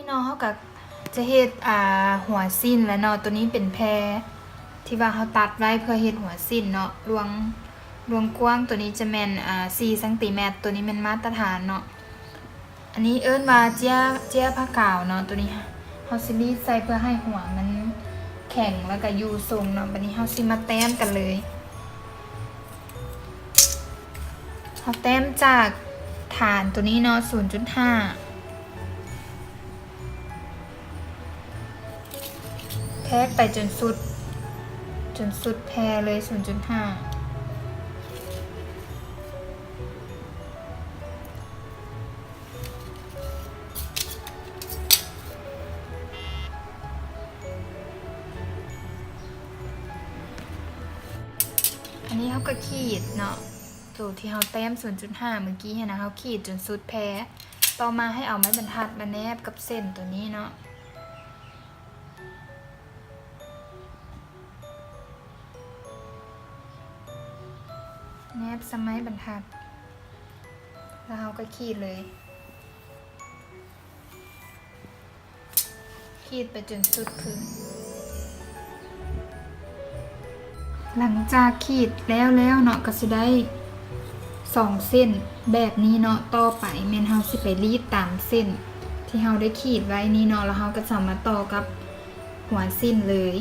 เนาะเขากับจะเฮ็ดหัวสิ้นแล้วเนาะตัวนี้เป็นแพรที่ว่าเขาตัดไว้เพื่อเฮ็ดหัวสิ้นเนาะรวงกว้างตัวนี้จะแม่น4 ซนตัวนี้เป็นมาตรฐานเนาะอันนี้เอิ้นว่าเจียผ้ากาวเนาะตัวนี้เฮาสิรีดใส่เพื่อให้หัวมันแข็งแล้วก็อยู่ทรงเนาะบัดนี้เฮาสิมาแต้มกันเลยเฮาแต้มจากฐานตัวนี้เนาะ 0.5 แทกไปจนสุดแพรเลย 0.5 อันนี้เขาก็ขีดเนาะตัวที่เขาแต้ม 0.5 เมื่อกี้เห็นนะเขาขีดจนสุดแพรต่อมาให้เอาไม้บรรทัดมาแนบกับเส้นตัวนี้เนาะแนบสมัยบรรทัดแล้วเราก็ขีดเลยขีดไปจนสุดพื้นหลังจากขีดแล้วเนาะก็จะได้2 เส้นแบบนี้เนาะต่อไปแม่นเฮาสิไปรีดตามเส้นที่เฮาได้ขีดไว้นี่เนาะแล้วเฮาก็จะมาต่อกับหัวสิ้นเลย